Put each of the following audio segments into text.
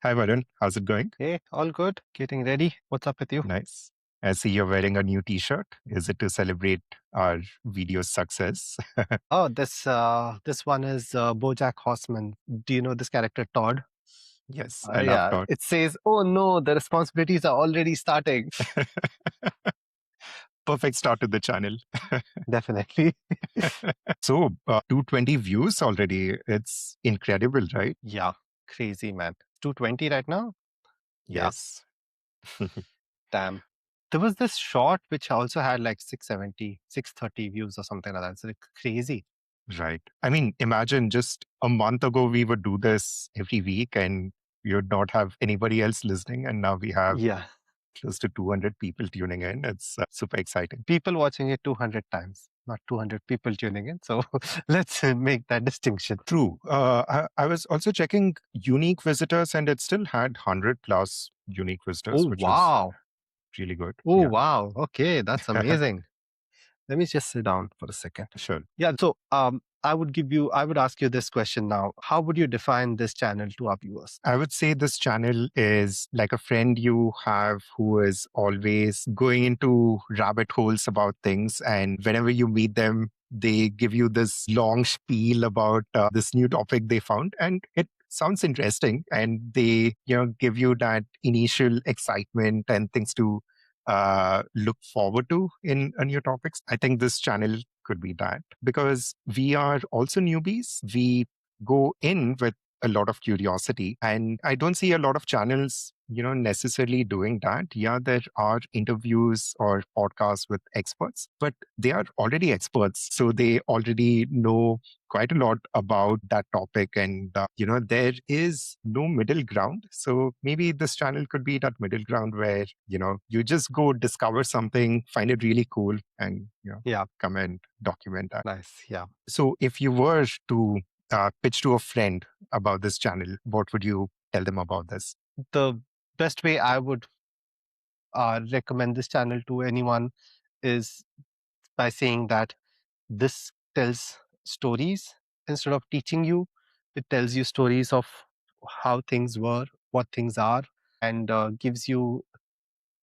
Hi, Varun. How's it going? Hey, all good. Getting ready. What's up with you? Nice. I see you're wearing a new t-shirt. Is it to celebrate our video success? Oh, this one is BoJack Horseman. Do you know this character Todd? Yes, I love Yeah, Todd. it says, "Oh no, the responsibilities are already starting." Perfect start to the channel. Definitely. So, 220 views already. It's incredible, right? Yeah, crazy man. 220 right now? Yeah, Yes. damn. There was this short which also had like 670, 630 views or something like that. It's like crazy. Right. I mean, imagine just a month ago, we would do this every week and we would not have anybody else listening. And now we have Yeah, close to 200 people tuning in. It's super exciting. people watching it 200 times, not 200 people tuning in. So let's make that distinction. True. I was also checking unique visitors and it still had 100 plus unique visitors, Oh, which was wow. really good. Oh, Yeah. wow. Okay, that's amazing. Let me just sit down for a second. Sure. Yeah, so I would ask you this question now. How would you define this channel to our viewers? I would say this channel is like a friend you have who is always going into rabbit holes about things. And whenever you meet them, they give you this long spiel about this new topic they found. And it sounds interesting. And they, give you that initial excitement and things to look forward to in a new topics. I think this channel could be that because we are also newbies. We go in with a lot of curiosity. And I don't see a lot of channels, necessarily doing that. Yeah, there are interviews or podcasts with experts, but they are already experts. So they already know quite a lot about that topic. And, there is no middle ground. So maybe this channel could be that middle ground where, you just go discover something, find it really cool, and, Yeah, come and document that. nice. Yeah. So if you were to pitch to a friend about this channel, what would you tell them about this? The best way I would recommend this channel to anyone is by saying that this tells stories instead of teaching you. It tells you stories of how things were, what things are, and gives you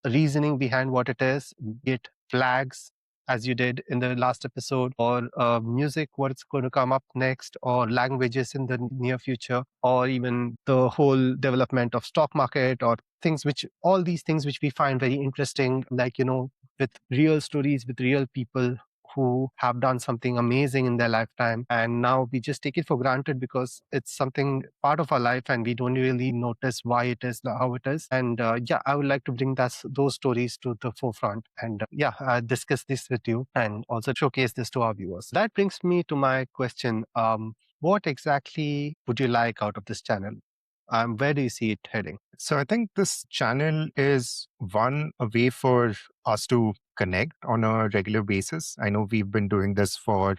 reasoning behind what it is, be it flags, as you did in the last episode, or music, what's going to come up next, or languages in the near future, or even the whole development of stock market, or things which, all these things which we find very interesting, like, with real stories, with real people who have done something amazing in their lifetime. And now we just take it for granted because it's something part of our life and we don't really notice why it is how it is. And yeah, I would like to bring those stories to the forefront and yeah, discuss this with you and also showcase this to our viewers. That brings me to my question. What exactly would you like out of this channel? Where do you see it heading? So I think this channel is one a way for us to connect on a regular basis. I know we've been doing this for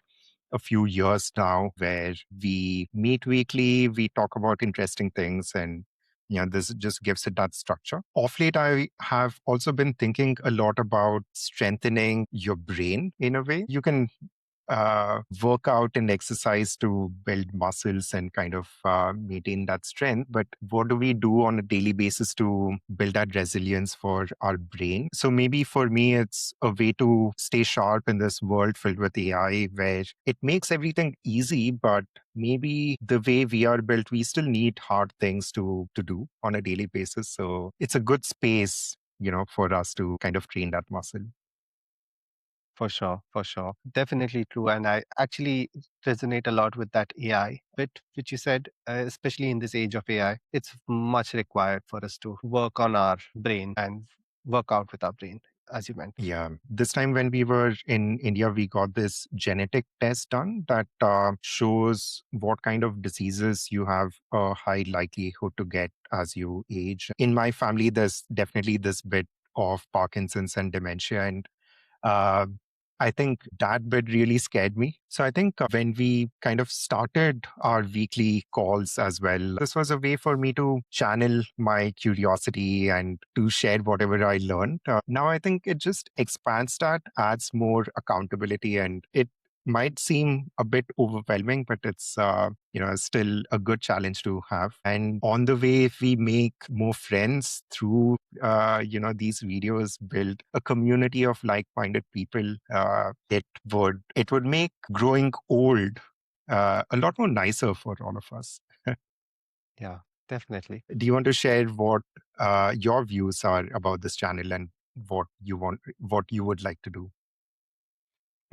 a few years now where we meet weekly, we talk about interesting things and this just gives it that structure. Off late, I have also been thinking a lot about strengthening your brain in a way. You can work out and exercise to build muscles and kind of maintain that strength. But what do we do on a daily basis to build that resilience for our brain? So maybe for me, it's a way to stay sharp in this world filled with AI where it makes everything easy, but maybe the way we are built, we still need hard things to do on a daily basis. So it's a good space, for us to kind of train that muscle. For sure, for sure. Definitely true. And I actually resonate a lot with that AI bit, which you said, especially in this age of AI. It's much required for us to work on our brain and work out with our brain, as you meant. Yeah. This time when we were in India, we got this genetic test done that shows what kind of diseases you have a high likelihood to get as you age. In my family, there's definitely this bit of Parkinson's and dementia. And uh, I think that bit really scared me. So I think when we kind of started our weekly calls as well, this was a way for me to channel my curiosity and to share whatever I learned. Now I think it just expands that, adds more accountability, and it might seem a bit overwhelming, but it's still a good challenge to have. And on the way, if we make more friends through these videos, build a community of like-minded people, it would make growing old a lot more nicer for all of us. Yeah, definitely. Do you want to share what your views are about this channel and what you would like to do?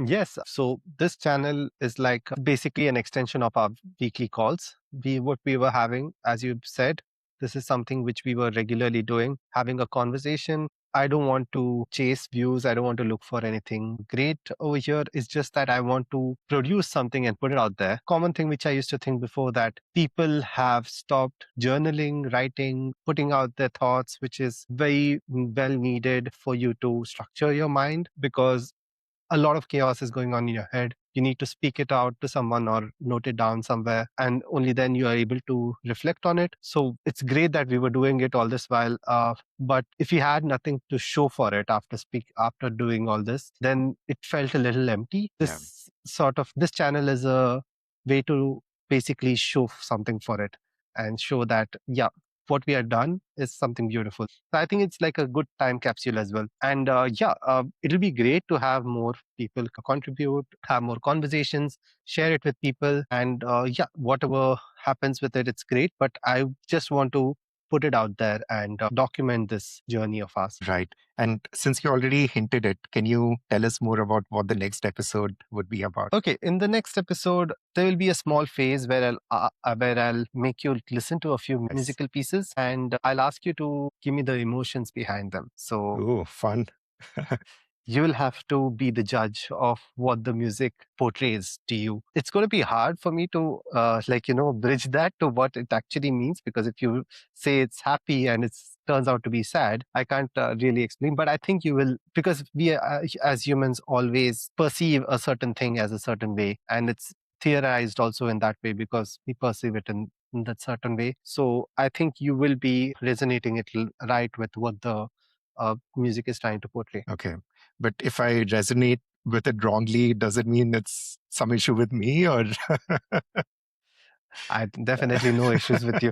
Yes. So this channel is like basically an extension of our weekly calls. What we were having, as you said, this is something which we were regularly doing, having a conversation. I don't want to chase views. I don't want to look for anything great over here. It's just that I want to produce something and put it out there. Common thing which I used to think before, that people have stopped journaling, writing, putting out their thoughts, which is very well needed for you to structure your mind, because a lot of chaos is going on in your head. You need to speak it out to someone or note it down somewhere, and only then you are able to reflect on it. So it's great that we were doing it all this while. But if you had nothing to show for it after doing all this, then it felt a little empty. Yeah. This channel is a way to basically show something for it and show that, yeah, what we have done is something beautiful. So I think it's like a good time capsule as well. And it'll be great to have more people contribute, have more conversations, share it with people. And whatever happens with it, it's great. But I just want to put it out there and document this journey of ours. Right. And since you already hinted it, can you tell us more about what the next episode would be about? Okay, in the next episode, there will be a small phase where I'll make you listen to a few Yes. musical pieces, and I'll ask you to give me the emotions behind them. So Oh, fun. you will have to be the judge of what the music portrays to you. It's going to be hard for me to bridge that to what it actually means, because if you say it's happy and it turns out to be sad, I can't really explain. But I think you will, because we as humans always perceive a certain thing as a certain way, and it's theorized also in that way because we perceive it in that certain way. So I think you will be resonating it right with what the music is trying to portray. Okay. But if I resonate with it wrongly, does it mean it's some issue with me or? I definitely no issues with you.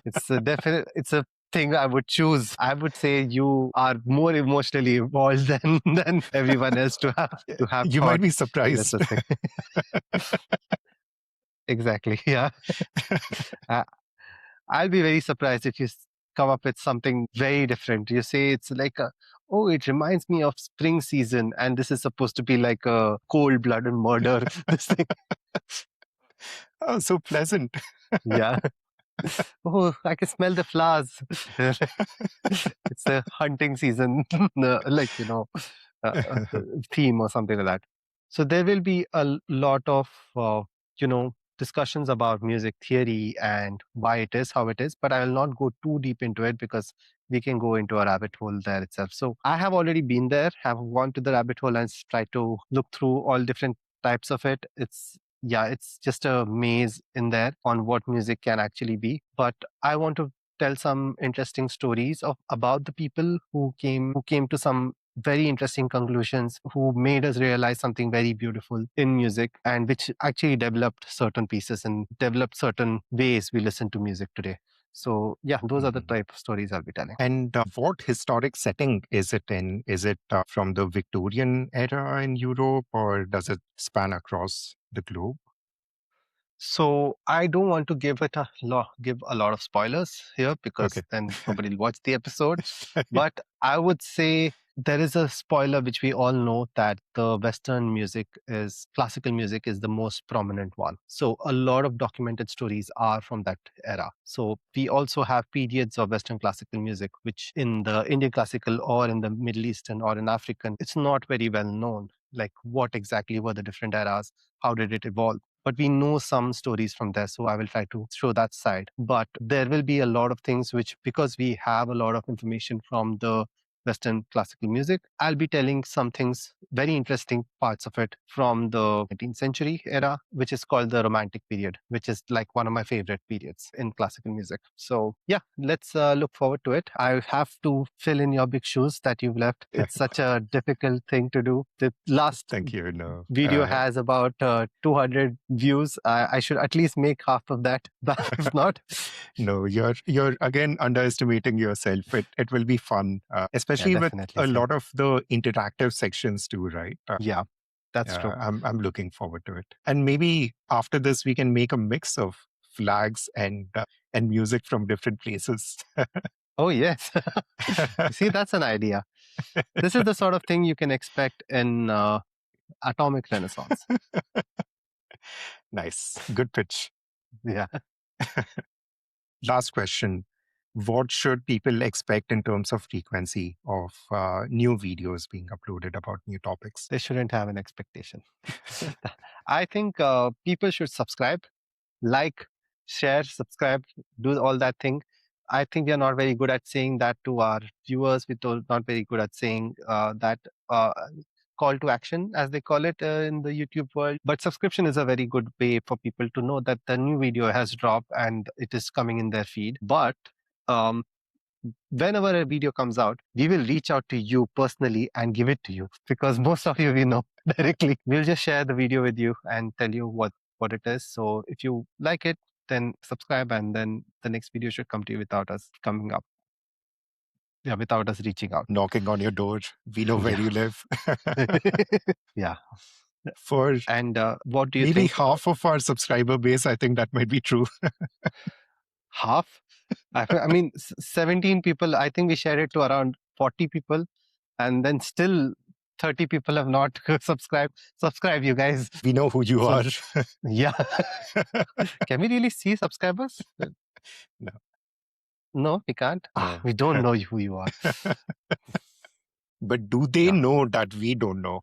It's a thing I would choose. I would say you are more emotionally involved than everyone else to have You might thought be that's surprised. the thing. Exactly. Yeah. Uh, I'll be very surprised if you come up with something very different. You say it's like oh, it reminds me of spring season, and this is supposed to be like a cold-blooded murder. This thing. Oh, so pleasant. Yeah. Oh, I can smell the flowers. It's the hunting season, theme or something like that. So there will be a lot of, discussions about music theory and why it is how it is, but I will not go too deep into it because we can go into a rabbit hole there itself. So I have already been there, have gone to the rabbit hole and tried to look through all different types of it. It's just a maze in there on what music can actually be. But I want to tell some interesting stories about the people who came to some very interesting conclusions, who made us realize something very beautiful in music, and which actually developed certain pieces and developed certain ways we listen to music today. So yeah, those are the Mhm. type of stories I'll be telling. And what historic setting is it in? Is it from the Victorian era in Europe or does it span across the globe? So I don't want to give a lot of spoilers here, because Okay. then nobody will watch the episode. But I would say there is a spoiler which we all know, that the Western music is classical music is the most prominent one. So a lot of documented stories are from that era. So we also have periods of Western classical music, which in the Indian classical or in the Middle Eastern or in African, it's not very well known. Like what exactly were the different eras? How did it evolve? But we know some stories from there, so I will try to show that side. But there will be a lot of things which, because we have a lot of information from the Western classical music. I'll be telling some things, very interesting parts of it from the 19th century era, which is called the Romantic period, which is like one of my favorite periods in classical music. So, yeah, let's look forward to it. I have to fill in your big shoes that you've left. It's such a difficult thing to do. The last Thank you. No, video has about 200 views. I should at least make half of that. But if not, no, you're again underestimating yourself. It will be fun, yeah, especially with definitely. a Same. lot of the interactive sections too, right? Yeah, that's true. I'm looking forward to it. And maybe after this, we can make a mix of flags and music from different places. Oh, yes. See, that's an idea. This is the sort of thing you can expect in Atomic Renaissance. Nice, good pitch. Yeah, Last question. What should people expect in terms of frequency of new videos being uploaded about new topics? they shouldn't have an expectation. I think people should subscribe, like, share, subscribe, do all that thing. I think we are not very good at saying that to our viewers. We're not very good at saying that call to action, as they call it in the YouTube world. But subscription is a very good way for people to know that the new video has dropped and it is coming in their feed. But um, whenever a video comes out, we will reach out to you personally and give it to you because most of you we know directly. We'll just share the video with you and tell you what it is. So if you like it, then subscribe, and then the next video should come to you without us coming up. Yeah, without us reaching out. Knocking on your door. We know where Yeah. you live. Yeah. For And what do you maybe think? half of our subscriber base, I think that might be true. Half? I mean, 17 people. I think we shared it to around 40 people, and then still 30 people have not subscribed. Subscribe, you guys. We know who you So- are. Yeah. Can we really see subscribers? No. No, we can't. No. We don't know who you are. But do they Yeah. know that we don't know?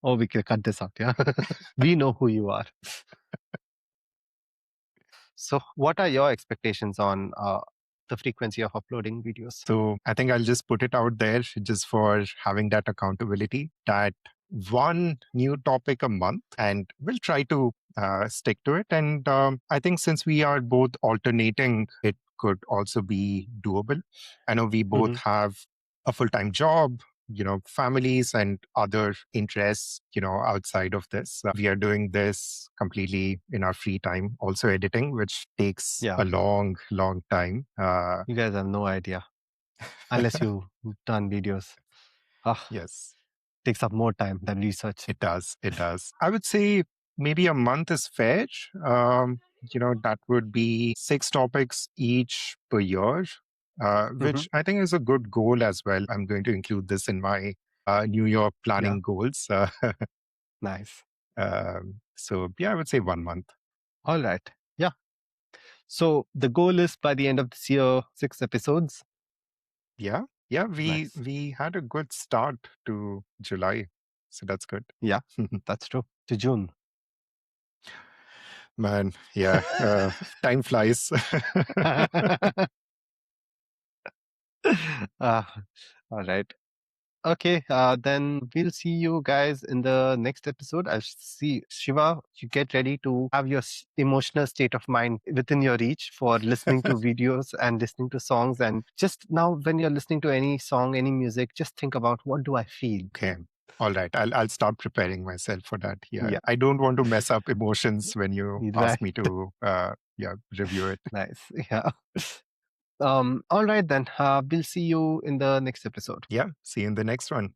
Oh, we can cut this out. Yeah. We know who you are. So, what are your expectations on the frequency of uploading videos? So I think I'll just put it out there just for having that accountability that one new topic a month, and we'll try to stick to it. And I think since we are both alternating, it could also be doable. I know we both Mhm. have a full-time job, families and other interests, outside of this. We are doing this completely in our free time, also editing, which takes Yeah. a long, long time. You guys have no idea unless you've done videos. Yes, Takes up more time than research. it does. It does. I would say maybe a month is fair. That would be 6 topics each per year, which I think is a good goal as well. I'm going to include this in my New Year planning goals. Nice. So, yeah, I would say 1 month. All right. Yeah. So the goal is by the end of this year, 6 episodes. Yeah. Yeah. We Nice. we had a good start to July. So that's good. Yeah, that's true. To June. Man, yeah. Time flies. All right. Okay, then we'll see you guys in the next episode. I'll see Shiva. You get ready to have your emotional state of mind within your reach for listening to videos and listening to songs. And just now, when you're listening to any song, any music, just think about what do I feel. Okay. All right. I'll start preparing myself for that. Yeah. Yeah. I don't want to mess up emotions when you Right. ask me to review it. Nice. Yeah. All right then. We'll see you in the next episode. Yeah. See you in the next one.